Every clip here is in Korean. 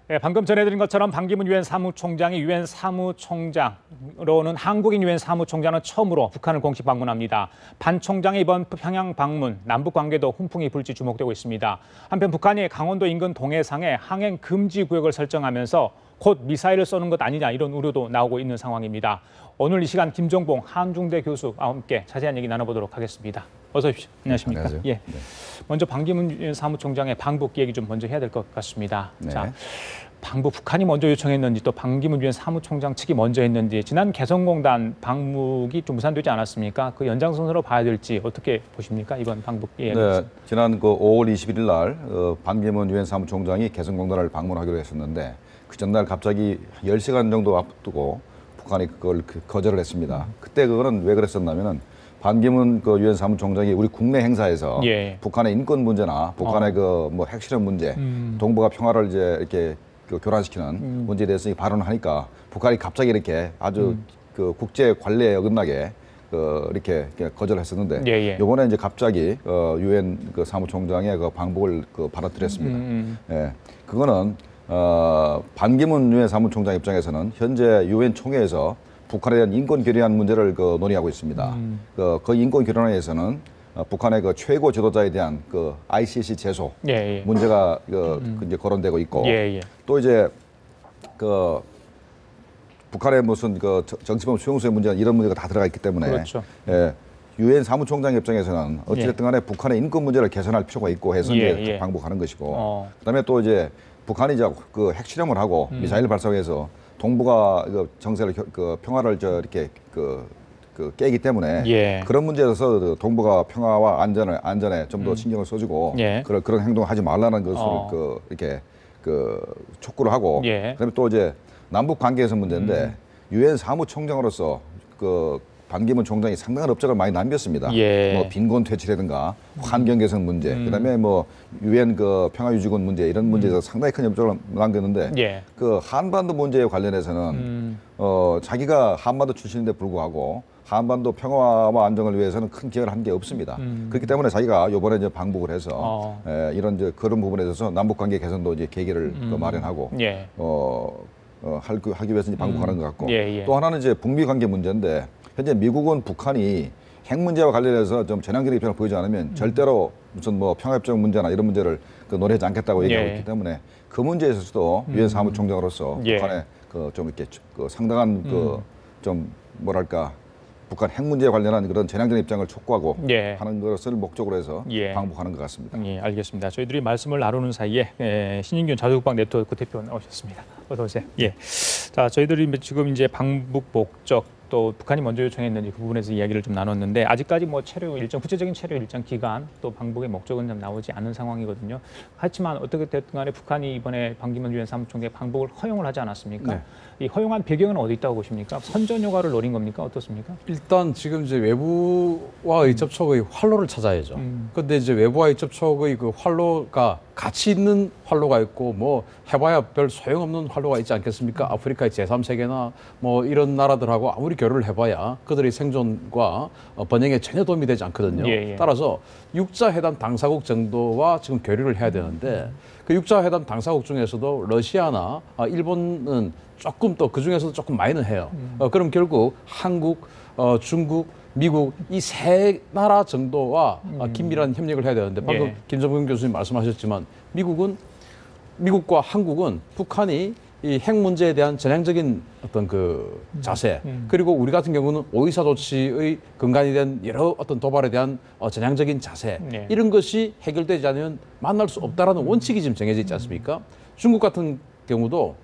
네, 방금 전해드린 것처럼 반기문 유엔 사무총장이 유엔 사무총장으로는 한국인 유엔 사무총장은 처음으로 북한을 공식 방문합니다. 반 총장의 이번 평양 방문, 남북 관계도 훈풍이 불지 주목되고 있습니다. 한편 북한이 강원도 인근 동해상에 항행 금지 구역을 설정하면서 곧 미사일을 쏘는 것 아니냐 이런 우려도 나오고 있는 상황입니다. 오늘 이 시간 김정봉 한중대 교수와 함께 자세한 얘기 나눠보도록 하겠습니다. 어서 오십시오. 안녕하십니까? 안녕하세요. 예. 네. 먼저 반기문 유엔 사무총장의 방북 얘기 좀 먼저 해야 될 것 같습니다. 네. 자, 방북 북한이 먼저 요청했는지 또 반기문 유엔 사무총장 측이 먼저 했는지 지난 개성공단 방북이 좀 무산되지 않았습니까? 그 연장선으로 봐야 될지 어떻게 보십니까? 이번 방북 얘기. 네, 지난 5월 21일 날 반기문 유엔 사무총장이 개성공단을 방문하기로 했었는데 그 전날 갑자기 10시간 정도 앞두고 북한이 그걸 거절을 했습니다. 그때 그거는 왜 그랬었냐면은 반기문 유엔 사무총장이 우리 국내 행사에서 북한의 인권 문제나 북한의 핵실험 문제, 동북아 평화를 이제 이렇게 교란시키는 문제에 대해서 발언을 하니까 북한이 갑자기 이렇게 아주 국제 관례에 어긋나게 이렇게 거절을 했었는데 이번에 이제 갑자기 유엔 사무총장의 방북을 받아들였습니다. 예, 그거는 반기문 유엔 사무총장 입장에서는 현재 유엔 총회에서 북한에 대한 인권 결의안 문제를 논의하고 있습니다. 그 인권 결의안에서는 북한의 최고 지도자에 대한 ICC 제소 문제가 이제 거론되고 있고 또 이제 북한의 무슨 정치범 수용소의 문제 이런 문제가 다 들어가 있기 때문에 그렇죠. 유엔 사무총장 입장에서는 어찌됐든 간에 북한의 인권 문제를 개선할 필요가 있고 해서 이제 방북하는 것이고 그다음에 또 이제 북한이 이제 핵실험을 하고 미사일 발사해서 동북아 정세를 평화를 이렇게 깨기 때문에 그런 문제에서 동북아 평화와 안전에 좀 더 신경을 써주고 그런 행동을 하지 말라는 것을 이렇게 촉구를 하고 그다음에 또 이제 남북 관계에서 문제인데 유엔 사무총장으로서 반기문 총장이 상당한 업적을 많이 남겼습니다. 뭐 빈곤 퇴치라든가 환경 개선 문제, 그다음에 뭐 유엔 평화유지군 문제 이런 문제에서 상당히 큰 업적을 남겼는데 한반도 문제에 관련해서는 자기가 한반도 출신인데 불구하고 한반도 평화와 안정을 위해서는 큰 기여를 한 게 없습니다. 그렇기 때문에 자기가 이번에 이제 방북을 해서 이런 이제 그런 부분에 있어서 남북 관계 개선도 이제 계기를 마련하고 하기 위해서 이제 방북하는 것 같고 또 하나는 이제 북미 관계 문제인데. 현재 미국은 북한이 핵 문제와 관련해서 좀 전향적인 입장을 보이지 않으면 절대로 무슨 평화협정 문제나 이런 문제를 논의하지 않겠다고 얘기하고 있기 때문에 그 문제에 있어서도 유엔 사무총장으로서 북한의 좀 이렇게 상당한 좀 뭐랄까 북한 핵 문제에 관련한 그런 전향적인 입장을 촉구하고 하는 것을 목적으로 해서 방북하는 것 같습니다. 알겠습니다. 저희들이 말씀을 나누는 사이에 신인균 자유국방 네트워크 대표 나오셨습니다. 어서 오세요. 자, 저희들이 지금 이제 방북 목적 또 북한이 먼저 요청했는지 그 부분에서 이야기를 좀 나눴는데 아직까지 구체적인 체류 일정 기간 또 방북의 목적은 좀 나오지 않은 상황이거든요. 하지만 어떻게 됐든 간에 북한이 이번에 반기문 유엔 사무총장의 방북을 허용을 하지 않았습니까? 이 허용한 배경은 어디 있다고 보십니까? 선전 효과를 노린 겁니까? 어떻습니까? 일단 지금 이제 외부와의 접촉의 활로를 찾아야죠. 그런데 이제 외부와의 접촉의 그 활로가 가치 있는 활로가 있고 뭐 해봐야 별 소용없는 활로가 있지 않겠습니까? 아프리카의 제3세계나 뭐 이런 나라들하고 아무리 교류를 해봐야 그들의 생존과 번영에 전혀 도움이 되지 않거든요. 따라서 육자회담 당사국 정도와 지금 교류를 해야 되는데 그 육자회담 당사국 중에서도 러시아나 일본은 조금 또 그 중에서도 조금 많이는 해요. 그럼 결국 한국, 중국, 미국 이 세 나라 정도와 긴밀한 협력을 해야 되는데 방금 김정근 교수님 말씀하셨지만 미국과 한국은 북한이 이 핵 문제에 대한 전향적인 어떤 그 자세 그리고 우리 같은 경우는 오이사 조치의 근간이 된 여러 어떤 도발에 대한 전향적인 자세 이런 것이 해결되지 않으면 만날 수 없다라는 원칙이 지금 정해져 있지 않습니까? 중국 같은 경우도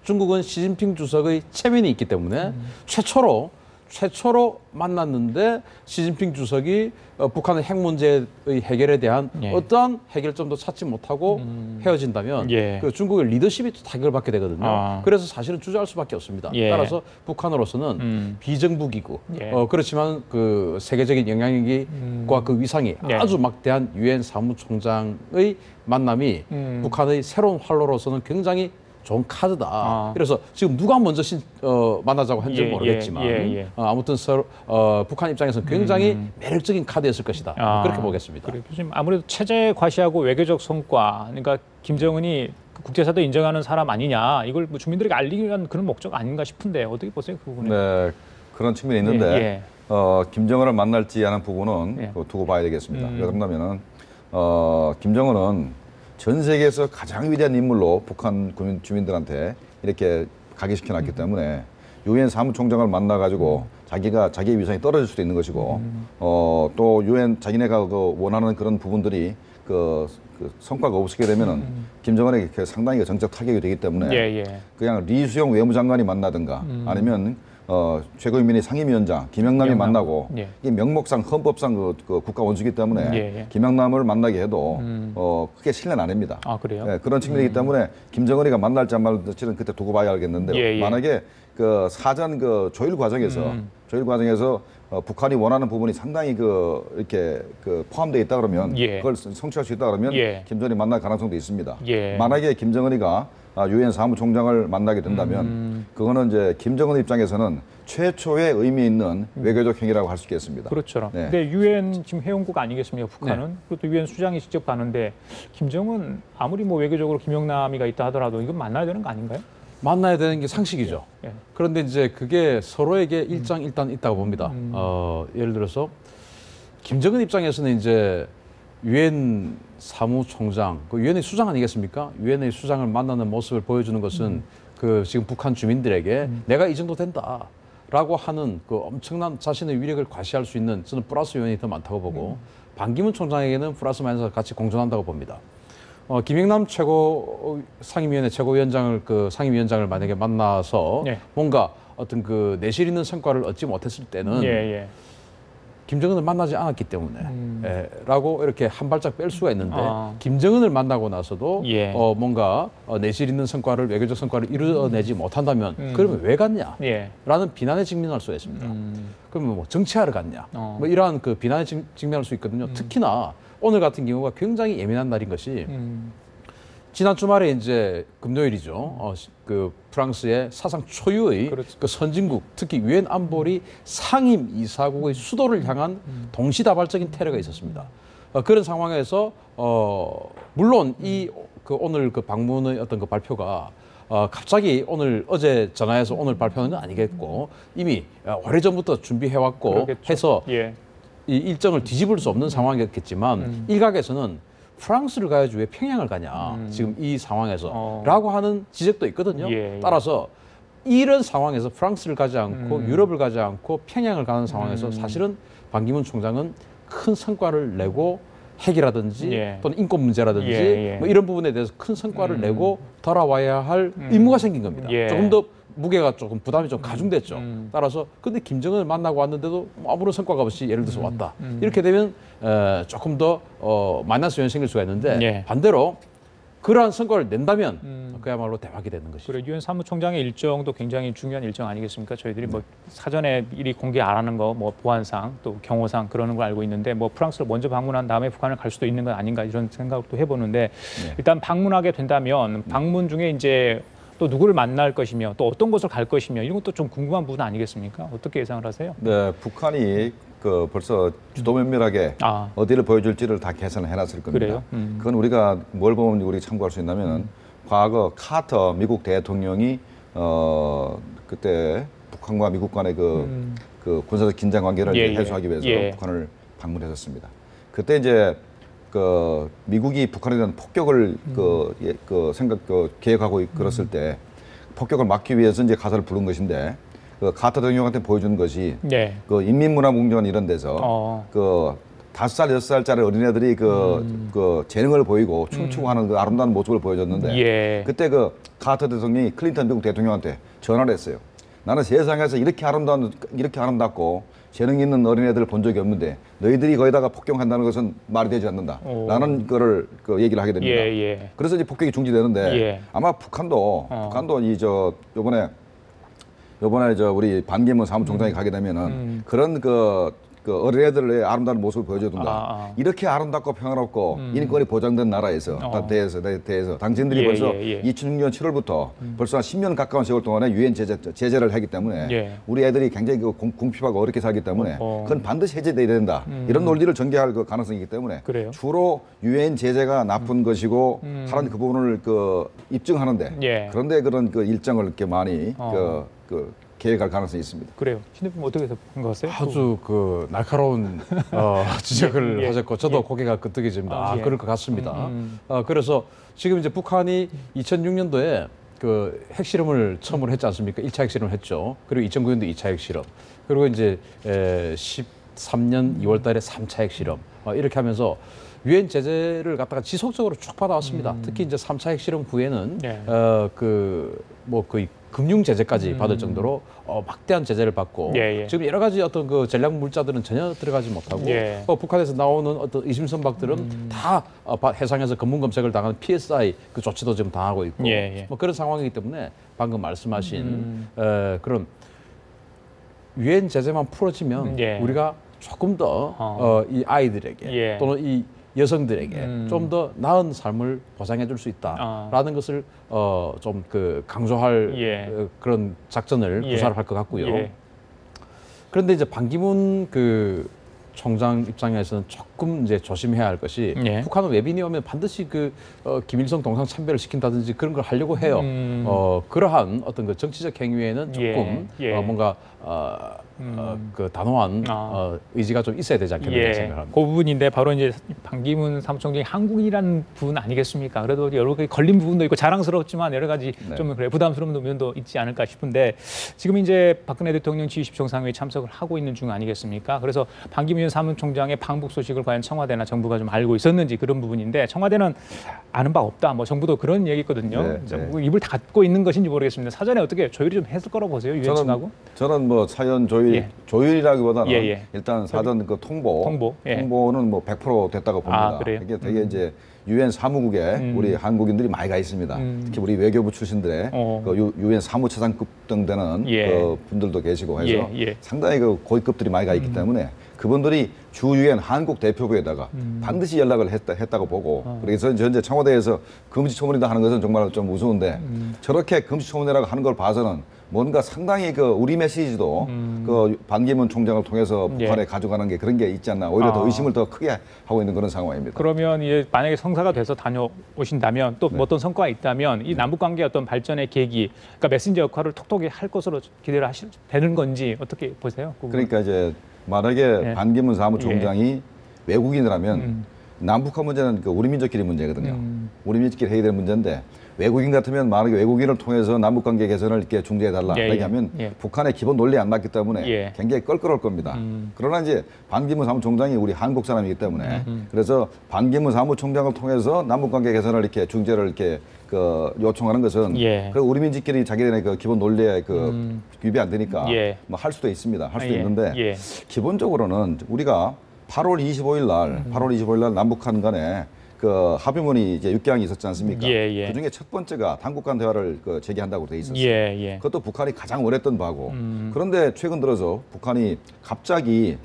중국은 시진핑 주석의 체면이 있기 때문에 최초로 만났는데 시진핑 주석이 북한의 핵 문제의 해결에 대한 어떠한 해결점도 찾지 못하고 헤어진다면 그 중국의 리더십이 또 타격을 받게 되거든요. 그래서 사실은 주저할 수밖에 없습니다. 따라서 북한으로서는 비정부기구 그렇지만 그 세계적인 영향력과 그 위상이 아주 막대한 유엔 사무총장의 만남이 북한의 새로운 활로로서는 굉장히 좋은 카드다. 그래서 지금 누가 먼저 만나자고 한지 모르겠지만 아무튼 북한 입장에서는 굉장히 매력적인 카드였을 것이다. 그렇게 보겠습니다. 그래, 교수님 아무래도 체제 과시하고 외교적 성과, 그러니까 김정은이 국제사도 인정하는 사람 아니냐, 이걸 뭐 주민들에게 알리기 위한 그런 목적 아닌가 싶은데 어떻게 보세요, 그 부분에? 네, 그런 측면이 있는데 김정은을 만날지 하는 부분은 두고 봐야 되겠습니다. 왜 그런다면은 김정은은 전 세계에서 가장 위대한 인물로 북한 주민들한테 이렇게 각인시켜놨기 때문에 유엔 사무총장을 만나가지고 자기의 위상이 떨어질 수도 있는 것이고 또 유엔 자기네가 원하는 그런 부분들이 그 성과가 없게 되면은 김정은에게 상당히 정책 타격이 되기 때문에 그냥 리수영 외무장관이 만나든가 아니면 최고인민회 상임위원장 김영남이 만나고 이 명목상 헌법상 그 국가 원수이기 때문에 김영남을 만나게 해도 크게 실례는 아닙니다. 아, 그래요? 네, 그런 측면이기 때문에 김정은이가 만날지 안 말지는 그때 두고 봐야 알겠는데 만약에 그 사전 그 조율 과정에서 북한이 원하는 부분이 상당히 이렇게 포함되어 있다 그러면 그걸 성취할 수 있다 그러면 김정은이 만날 가능성도 있습니다. 만약에 김정은이가 유엔 사무총장을 만나게 된다면 그거는 이제 김정은 입장에서는 최초의 의미 있는 외교적 행위라고 할 수 있겠습니다. 그렇죠. 근데 유엔 지금 회원국 아니겠습니까, 북한은? 그것도 유엔 수장이 직접 가는데 김정은 아무리 뭐 외교적으로 김영남이가 있다 하더라도 이건 만나야 되는 거 아닌가요? 만나야 되는 게 상식이죠. 그런데 이제 그게 서로에게 일장일단 있다고 봅니다. 예를 들어서 김정은 입장에서는 이제 유엔 사무총장, 그 유엔의 수장 아니겠습니까? 유엔의 수장을 만나는 모습을 보여주는 것은 그 지금 북한 주민들에게 내가 이 정도 된다라고 하는 그 엄청난 자신의 위력을 과시할 수 있는 저는 플러스 요인이 더 많다고 보고 반기문 총장에게는 플러스 마이너스가 같이 공존한다고 봅니다. 김영남 상임위원회 최고위원장을 상임위원장을 만약에 만나서 뭔가 어떤 그 내실 있는 성과를 얻지 못했을 때는 김정은을 만나지 않았기 때문에 라고 이렇게 한 발짝 뺄 수가 있는데 김정은을 만나고 나서도 뭔가 내실 있는 성과를 외교적 성과를 이루어내지 못한다면 그러면 왜 갔냐? 라는 비난에 직면할 수가 있습니다. 그러면 뭐 정치하러 갔냐? 뭐 이러한 그 비난에 직면할 수 있거든요. 특히나 오늘 같은 경우가 굉장히 예민한 날인 것이 지난 주말에 이제 금요일이죠. 그 프랑스의 사상 초유의 그 선진국, 특히 유엔 안보리 상임 이사국의 수도를 향한 동시다발적인 테러가 있었습니다. 그런 상황에서 물론 오늘 그 방문의 어떤 그 발표가 갑자기 어제 전화해서 오늘 발표하는 건 아니겠고 이미 오래전부터 준비해왔고 해서 이 일정을 뒤집을 수 없는 상황이었겠지만 일각에서는 프랑스를 가야지 왜 평양을 가냐 지금 이 상황에서 라고 하는 지적도 있거든요. 따라서 이런 상황에서 프랑스를 가지 않고 유럽을 가지 않고 평양을 가는 상황에서 사실은 반기문 총장은 큰 성과를 내고 핵이라든지 또는 인권 문제라든지 뭐 이런 부분에 대해서 큰 성과를 내고 돌아와야 할 의무가 생긴 겁니다. 조금 더 무게가 조금 부담이 좀 가중됐죠. 따라서 근데 김정은을 만나고 왔는데도 아무런 성과가 없이 예를 들어서 왔다. 이렇게 되면 조금 더 마이너스 요인이 생길 수가 있는데 반대로 그러한 성과를 낸다면 그야말로 대박이 되는 것이죠. 그래, 유엔 사무총장의 일정도 굉장히 중요한 일정 아니겠습니까? 저희들이 뭐 사전에 미리 공개 안 하는 거, 뭐 보안상 또 경호상 그러는 걸 알고 있는데 뭐 프랑스를 먼저 방문한 다음에 북한을 갈 수도 있는 건 아닌가 이런 생각도 해보는데 일단 방문하게 된다면 방문 중에 이제 또 누구를 만날 것이며 또 어떤 곳을 갈 것이며 이런 것도 좀 궁금한 부분 아니겠습니까? 어떻게 예상을 하세요? 네, 북한이 벌써 주도 면밀하게 어디를 보여줄지를 다 계산을 해놨을 겁니다. 그래요? 그건 우리가 뭘 보면 우리가 참고할 수 있냐면 과거 카터 미국 대통령이 그때 북한과 미국 간의 그 군사적 긴장 관계를 해소하기 위해서 북한을 방문했었습니다. 그때 이제 미국이 북한에 대한 폭격을 계획하고 그랬을 때 폭격을 막기 위해서 이제 가사를 부른 것인데 카터 대통령한테 보여준 것이 그 인민문화공원 이런 데서 5살, 6살짜리 어린애들이 그 재능을 보이고 춤추고 하는 그 아름다운 모습을 보여줬는데 그때 카터 대통령이 클린턴 미국 대통령한테 전화를 했어요. 나는 세상에서 이렇게 아름답고 재능 있는 어린애들을 본 적이 없는데 너희들이 거기다가 폭격한다는 것은 말이 되지 않는다. 라는 거를 얘기를 하게 됩니다. 그래서 이제 폭격이 중지되는데 아마 북한도 요번에 우리 반기문 사무총장이 가게 되면은 그런 그 어린애들의 아름다운 모습을 보여주든가 이렇게 아름답고 평화롭고 인권이 보장된 나라에서 대해서 당신들이 벌써 2006년 7월부터 벌써 한 10년 가까운 세월 동안에 유엔 제재를 하기 때문에 우리 애들이 굉장히 궁핍하고 어렵게 살기 때문에 그건 반드시 해제돼야 된다. 이런 논리를 전개할 그 가능성이 있기 때문에 주로 유엔 제재가 나쁜 것이고 하는 그 부분을 그 입증하는데 그런데 그런 그 일정을 이렇게 많이 계획할 가능성이 있습니다. 그래요. 신 대표님 어떻게 생각하세요? 아주 그 날카로운 지적을 하셨고 저도 고개가 끄덕여집니다. 그럴 것 같습니다. 그래서 지금 이제 북한이 2006년도에 그 핵실험을 처음으로 했지 않습니까? 1차 핵실험을 했죠. 그리고 2009년도 2차 핵실험. 그리고 이제 13년 2월 달에 3차 핵실험. 이렇게 하면서 유엔 제재를 갖다가 지속적으로 쭉 받아왔습니다. 특히 이제 3차 핵실험 후에는 거의 금융 제재까지 받을 정도로 막대한 제재를 받고 지금 여러 가지 어떤 그 전략 물자들은 전혀 들어가지 못하고 북한에서 나오는 어떤 의심선박들은 다 해상에서 검문 검색을 당하는 PSI 그 조치도 지금 당하고 있고 뭐 그런 상황이기 때문에 방금 말씀하신 그런 유엔 제재만 풀어지면 우리가 조금 더 이 아이들에게 또는 이 여성들에게 좀 더 나은 삶을 보장해 줄 수 있다라는 것을 좀 그 강조할 그런 작전을 구사를 할 것 같고요. 그런데 이제 반기문 그 총장 입장에서는 조금 이제 조심해야 할 것이 북한은 외빈이 오면 반드시 그 김일성 동상 참배를 시킨다든지 그런 걸 하려고 해요. 그러한 어떤 그 정치적 행위에는 조금 뭔가 그 단호한 의지가 좀 있어야 되지 않겠나 생각합니다. 그 부분인데 바로 이제 반기문 사무총장이 한국인이라는 부분 아니겠습니까? 그래도 여러 가지 걸린 부분도 있고 자랑스럽지만 여러 가지 좀 그래 부담스러운 면도 있지 않을까 싶은데 지금 이제 박근혜 대통령 G20 정상회의 참석을 하고 있는 중 아니겠습니까? 그래서 반기문 사무총장의 방북 소식을 과연 청와대나 정부가 좀 알고 있었는지 그런 부분인데 청와대는 아는 바 없다. 뭐 정부도 그런 얘기했거든요. 입을 닫고 있는 것인지 모르겠습니다. 사전에 어떻게 조율이 좀 했을 거라고 보세요? 유엔 측하고? 저는 뭐 사연 조율이라기보다는 일단 사전 그 통보는 뭐 100% 됐다고 봅니다. 이게 되게 이제 유엔 사무국에 우리 한국인들이 많이 가 있습니다. 특히 우리 외교부 출신들의 그 유엔 사무차장급 등 되는 그 분들도 계시고 해서 상당히 그 고위급들이 많이 가 있기 때문에 그분들이 주 유엔 한국 대표부에다가 반드시 연락을 했다고 보고 그래서 현재 청와대에서 금시초문이다 하는 것은 정말 좀 우스운데 저렇게 금시초문이라고 하는 걸 봐서는 뭔가 상당히 그 우리 메시지도 그 반기문 총장을 통해서 북한에 가져가는 게 그런 게 있지 않나 오히려 더 의심을 더 크게 하고 있는 그런 상황입니다. 그러면 이제 만약에 성사가 돼서 다녀오신다면 또 어떤 성과가 있다면 이 남북 관계 어떤 발전의 계기, 그러니까 메신저 역할을 톡톡히 할 것으로 기대를 되는 건지 어떻게 보세요? 그러니까 이제 만약에 반기문 사무총장이 외국인이라면 남북한 문제는 그 우리 민족끼리 문제거든요. 우리 민족끼리 해야 될 문제인데 외국인 같으면 만약에 외국인을 통해서 남북관계 개선을 이렇게 중재해달라 얘기하면 북한의 기본 논리에 안 맞기 때문에 굉장히 껄끄러울 겁니다. 그러나 이제 반기문 사무총장이 우리 한국 사람이기 때문에 그래서 반기문 사무총장을 통해서 남북관계 개선을 이렇게 중재를 이렇게 그 요청하는 것은 그 우리 민족끼리 자기들의 그 기본 논리에 그 위배 안 되니까 뭐 할 수도 있습니다. 할 수도 있는데 기본적으로는 우리가 8월 25일 날 남북한 간에 그 합의문이 이제 6개항이 있었지 않습니까? 그 중에 첫 번째가 당국 간 대화를 재개한다고 돼 있었어요. 그것도 북한이 가장 원했던 바고. 그런데 최근 들어서 북한이 갑자기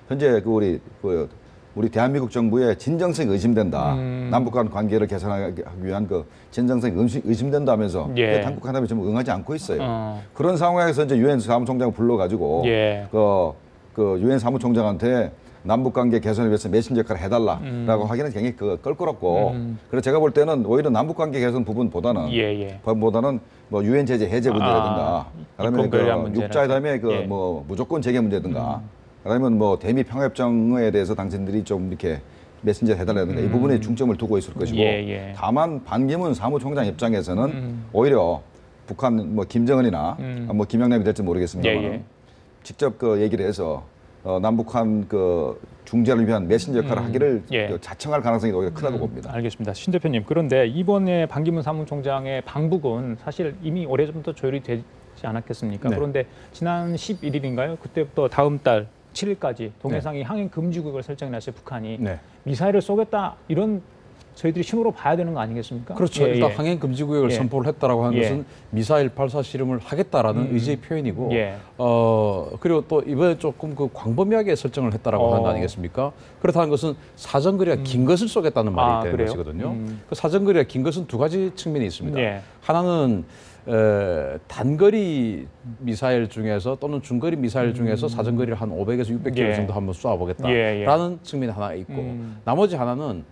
현재 우리 대한민국 정부의 진정성이 의심된다. 남북 간 관계를 개선하기 위한 그 진정성이 의심된다면서 당국 간담회 전부 응하지 않고 있어요. 그런 상황에서 이제 유엔 사무총장을 불러가지고 그 유엔 사무총장한테 남북관계 개선을 위해서 메신저 역할을 해달라라고 하기는 굉장히 껄끄럽고 그래서 제가 볼 때는 오히려 남북관계 개선 부분보다는 뭐 유엔 제재 해제 문제라든가 그다음에 그 육자회담의 그 뭐 무조건 재개 문제든가 그다음에 뭐 대미 평화협정에 대해서 당신들이 좀 이렇게 메신저 해달라든가 이 부분에 중점을 두고 있을 것이고 다만 반기문 사무총장 입장에서는 오히려 북한 뭐 김정은이나 뭐 김영남이 될지 모르겠습니다만 직접 그 얘기를 해서 남북한 그 중재를 위한 메신저 역할을 하기를 자청할 가능성이 오히려 크다고 봅니다. 알겠습니다. 신 대표님, 그런데 이번에 반기문 사무총장의 방북은 사실 이미 오래전부터 조율이 되지 않았겠습니까? 그런데 지난 11일인가요? 그때부터 다음 달 7일까지 동해상이 항행 금지구역을 설정해놨어요. 북한이 미사일을 쏘겠다 이런 저희들이 신호로 봐야 되는 거 아니겠습니까? 그렇죠. 일단 항행 금지 구역을 선포를 했다라고 하는 것은 미사일 발사 실험을 하겠다라는 의지의 표현이고, 그리고 또 이번에 조금 그 광범위하게 설정을 했다라고 하는 거 아니겠습니까? 그렇다는 것은 사정거리가 긴 것을 쏘겠다는 말이 되는 것이거든요. 그 사정거리가 긴 것은 두 가지 측면이 있습니다. 하나는 단거리 미사일 중에서 또는 중거리 미사일 중에서 사정거리를 한 500에서 600km 정도 한번 쏴보겠다라는 측면이 하나 있고, 나머지 하나는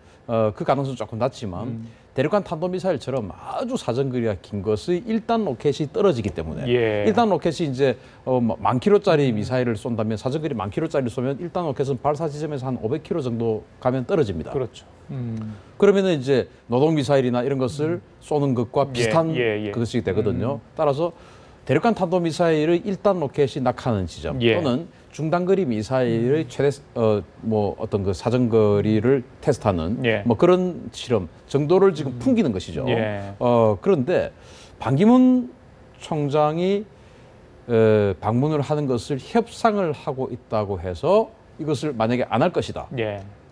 그 가능성은 조금 낮지만 대륙간 탄도미사일처럼 아주 사정거리가 긴 것의 1단 로켓이 떨어지기 때문에 1단 로켓이 이제 만 킬로짜리 미사일을 쏜다면 사정거리 만 킬로짜리 쏘면 1단 로켓은 발사 지점에서 한 500km 정도 가면 떨어집니다. 그렇죠. 그러면은 이제 노동 미사일이나 이런 것을 쏘는 것과 비슷한 그것이 되거든요. 따라서 대륙간 탄도미사일의 1단 로켓이 낙하하는 지점 또는 중단거리 미사일의 최대 어떤 그 사정거리를 테스트하는 뭐 그런 실험 정도를 지금 풍기는 것이죠. 그런데 반기문 총장이 방문을 하는 것을 협상을 하고 있다고 해서 이것을 만약에 안 할 것이다.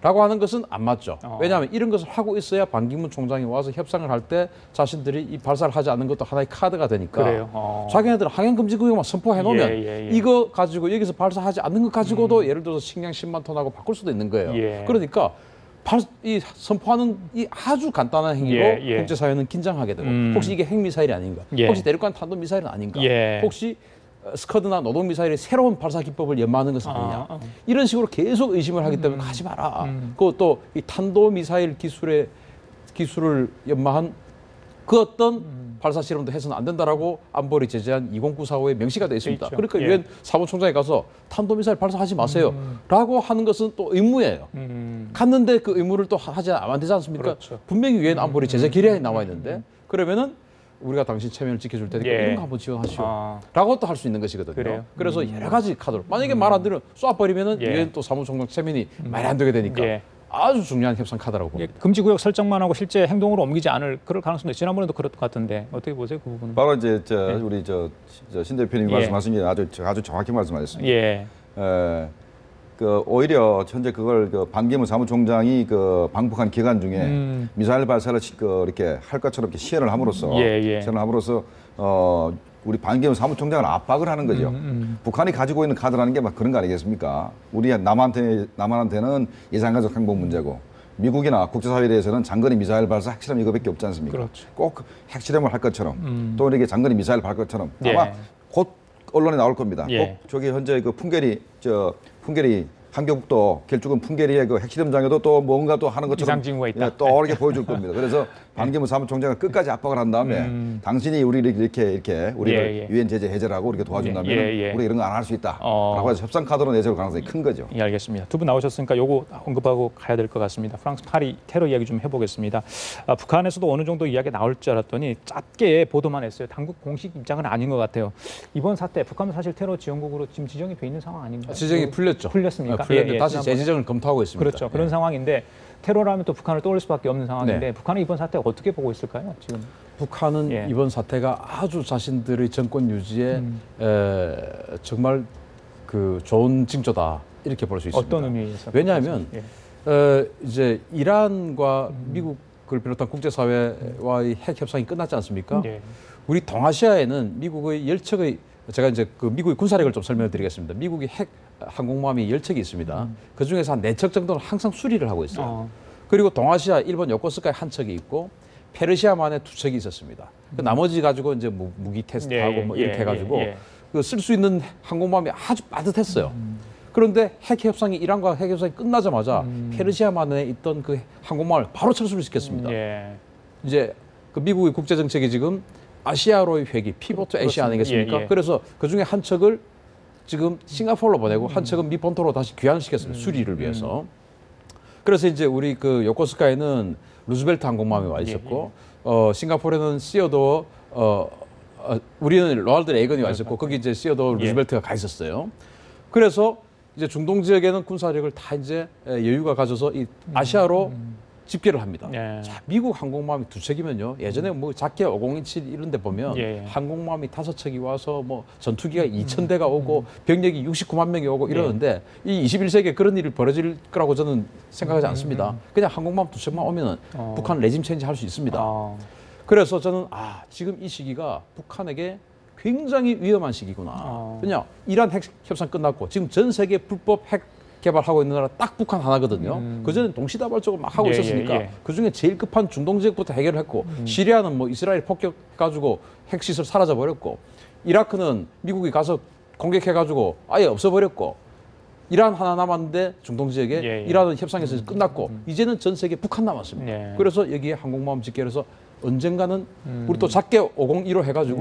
라고 하는 것은 안 맞죠. 왜냐하면 이런 것을 하고 있어야 반기문 총장이 와서 협상을 할 때 자신들이 이 발사를 하지 않는 것도 하나의 카드가 되니까 자기네들은 항행금지구역만 선포해놓으면 이거 가지고 여기서 발사하지 않는 것 가지고도 예를 들어서 식량 10만 톤하고 바꿀 수도 있는 거예요. 그러니까 이 선포하는 이 아주 간단한 행위로 국제사회는 긴장하게 되고 혹시 이게 핵미사일이 아닌가? 혹시 대륙간 탄도미사일은 아닌가? 혹시 스커드나 노동미사일의 새로운 발사 기법을 연마하는 것은 아니냐. 이런 식으로 계속 의심을 하기 때문에 가지 마라. 그것도 이 탄도미사일 기술을 연마한 그 어떤 발사 실험도 해서는 안 된다라고 안보리 제재한 2094호에 명시가 되어 있습니다. 그러니까 유엔 사무총장에 가서 탄도미사일 발사하지 마세요. 라고 하는 것은 또 의무예요. 갔는데 그 의무를 또 하지 안 되지 않습니까? 분명히 유엔 안보리 제재 결의안이 나와 있는데 그러면은 우리가 당신 체면을 지켜줄 테니까 이런 거 한번 지원하시오. 라고 또 할 수 있는 것이거든요. 그래서 여러 가지 카드로 만약에 말 안 들으면 쏴버리면은 유엔 또 사무총장 체면이 말이 안 되게 되니까 아주 중요한 협상 카드라고 봅니다. 금지구역 설정만 하고 실제 행동으로 옮기지 않을 그럴 가능성도 있어요. 지난번에도 그랬던 것 같은데 어떻게 보세요, 그 부분은? 바로 이제 우리 신 대표님이 말씀하신 게 아주 정확히 말씀하셨습니다. 오히려 현재 그걸 반기문 사무총장이 방북한 기간 중에 미사일 발사를 이렇게 할 것처럼 이렇게 시연을 함으로써 우리 반기문 사무총장을 압박을 하는 거죠. 북한이 가지고 있는 카드라는 게 막 그런 거 아니겠습니까? 우리 남한한테는 예상가족 항복 문제고 미국이나 국제사회에 대해서는 장거리 미사일 발사 핵실험 이거밖에 없지 않습니까? 꼭 핵실험을 할 것처럼 또 이렇게 장거리 미사일 발 것처럼 아마 곧 언론에 나올 겁니다. 꼭 저기 현재 풍계리 한경북도 결국은 풍계리의 핵실험장에도 또 뭔가 또 하는 것처럼 또 이렇게 보여줄 겁니다. 그래서 반기문 사무총장은 끝까지 압박을 한 다음에 당신이 우리를 이렇게 우리가 유엔 제재 해제를 하고 이렇게 도와준다면 우리 이런 거 안 할 수 있다라고 해서 협상 카드로 내세울 가능성이 큰 거죠. 알겠습니다. 두 분 나오셨으니까 요거 언급하고 가야 될 것 같습니다. 프랑스 파리 테러 이야기 좀 해보겠습니다. 북한에서도 어느 정도 이야기 나올 줄 알았더니 짧게 보도만 했어요. 당국 공식 입장은 아닌 것 같아요. 이번 사태 북한은 사실 테러 지원국으로 지금 지정이 돼 있는 상황 아닌가요? 지정이 풀렸죠. 풀렸습니까? 다시 재지정을 검토하고 있습니다. 그렇죠. 그런 상황인데 테러라면 또 북한을 떠올릴 수밖에 없는 상황인데 북한은 이번 사태 어떻게 보고 있을까요? 지금 북한은 이번 사태가 아주 자신들의 정권 유지에 정말 좋은 징조다 이렇게 볼 수 있습니다. 어떤 의미에서? 왜냐하면 이제 이란과 미국을 비롯한 국제사회와의 핵 협상이 끝났지 않습니까? 우리 동아시아에는 미국의 열척의 제가 이제 미국의 군사력을 좀 설명을 드리겠습니다. 미국이 핵 항공모함이 10척이 있습니다. 그 중에서 한 4척 정도는 항상 수리를 하고 있어요. 그리고 동아시아, 일본 요코스카에 한 척이 있고 페르시아만에 2척이 있었습니다. 그 나머지 가지고 이제 무기 테스트하고 뭐 이렇게 해가지고 쓸 수 있는 항공모함이 아주 빠듯했어요. 그런데 핵 협상이 이란과 핵 협상이 끝나자마자 페르시아만에 있던 그 항공모함을 바로 철수를 시켰습니다. 이제 미국의 국제 정책이 지금 아시아로의 회귀, 피보트 아시아 아니겠습니까? 그래서 그 중에 한 척을 지금 싱가포르로 보내고 한 척은 미 본토로 다시 귀환을 시켰습니다. 수리를 위해서. 그래서 이제 우리 요코스카에는 루즈벨트 항공모함이 와 있었고, 싱가포르에는 시어도어, 우리는 로널드 레이건이 와 있었고, 거기 이제 시어도어 루즈벨트가 가 있었어요. 그래서 이제 중동 지역에는 군사력을 다 이제 여유가 가져서 이 아시아로 집계를 합니다. 예. 자, 미국 항공모함이 2척이면요. 예전에 뭐 작게 5027 이런 데 보면 예. 항공모함이 5척이 와서 뭐 전투기가 2,000대가 오고 병력이 69만 명이 오고 이러는데 이 21세기에 그런 일이 벌어질 거라고 저는 생각하지 않습니다. 그냥 항공모함 2척만 오면은 북한 레짐 체인지 할 수 있습니다. 그래서 저는 지금 이 시기가 북한에게 굉장히 위험한 시기구나. 왜냐 이란 핵 협상 끝났고 지금 전 세계 불법 핵 개발하고 있는 나라 딱 북한 하나거든요. 그전엔 동시다발적으로 막 하고 있었으니까 그중에 제일 급한 중동 지역부터 해결을 했고 시리아는 뭐 이스라엘 폭격 가지고 핵시설 사라져 버렸고 이라크는 미국이 가서 공격해가지고 아예 없어버렸고 이란 하나 남았는데 중동 지역에 이란은 협상에서 끝났고 이제는 전 세계 북한 남았습니다. 그래서 여기에 항공모함 집결해서 언젠가는 우리 또 작게 5015 해가지고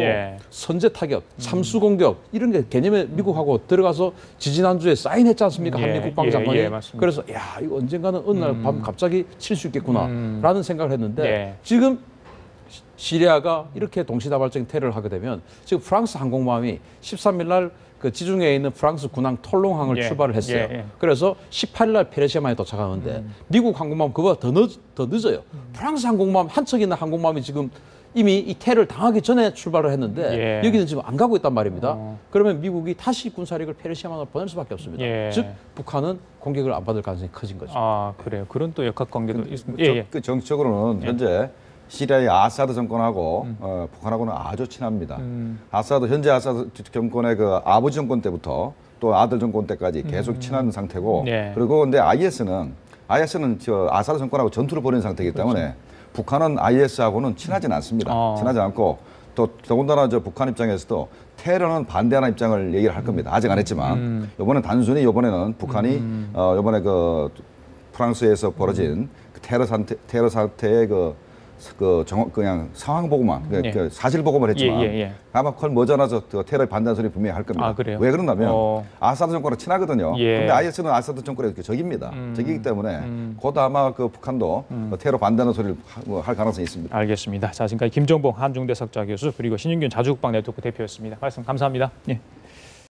선제 타격, 참수 공격 이런 게 개념에 미국하고 들어가서 지지난주에 사인했지 않습니까? 한미 국방장관이. 그래서 야 이거 언젠가는 어느 날 밤 갑자기 칠 수 있겠구나라는 생각을 했는데 지금 시리아가 이렇게 동시다발적인 테러를 하게 되면 지금 프랑스 항공모함이 13일 날 그 지중해에 있는 프랑스 군항 톨롱항을 출발을 했어요. 그래서 18일 날 페르시아만에 도착하는데 미국 항공모함 그거보다 더 늦어요. 프랑스 항공모함 한 척 있는 항공모함이 지금 이미 이 테러를 당하기 전에 출발을 했는데 여기는 지금 안 가고 있단 말입니다. 그러면 미국이 다시 군사력을 페르시아만으로 보낼 수밖에 없습니다. 즉 북한은 공격을 안 받을 가능성이 커진 거죠. 그래요. 그런 또 역학관계도 있습니다. 그 정치적으로는 현재 시리아의 아사드 정권하고 북한하고는 아주 친합니다. 현재 아사드 정권의 그 아버지 정권 때부터 또 아들 정권 때까지 계속 친한 상태고 그리고 근데 IS는 저 아사드 정권하고 전투를 벌이는 상태이기 때문에 북한은 IS하고는 친하지는 않습니다. 친하지 않고 또 더군다나 저 북한 입장에서도 테러는 반대하는 입장을 얘기를 할 겁니다. 아직 안 했지만 이번에는 북한이 이번에 그 프랑스에서 벌어진 그 테러 사태의 그냥 상황 보고만 그 사실 보고만 했지만 아마 그걸 머지않아서 테러에 반대하는 소리 분명히 할 겁니다. 왜 그러냐면 아사드 정권과 친하거든요. 근데 IS는 아사드 정권의 적입니다. 적이기 때문에 곧 아마 그 북한도 테러 반대하는 소리를 할 가능성이 있습니다. 알겠습니다. 자, 지금까지 김정봉 한중대 석좌 교수 그리고 신윤균 자주국방 네트워크 대표였습니다. 말씀 감사합니다. 예.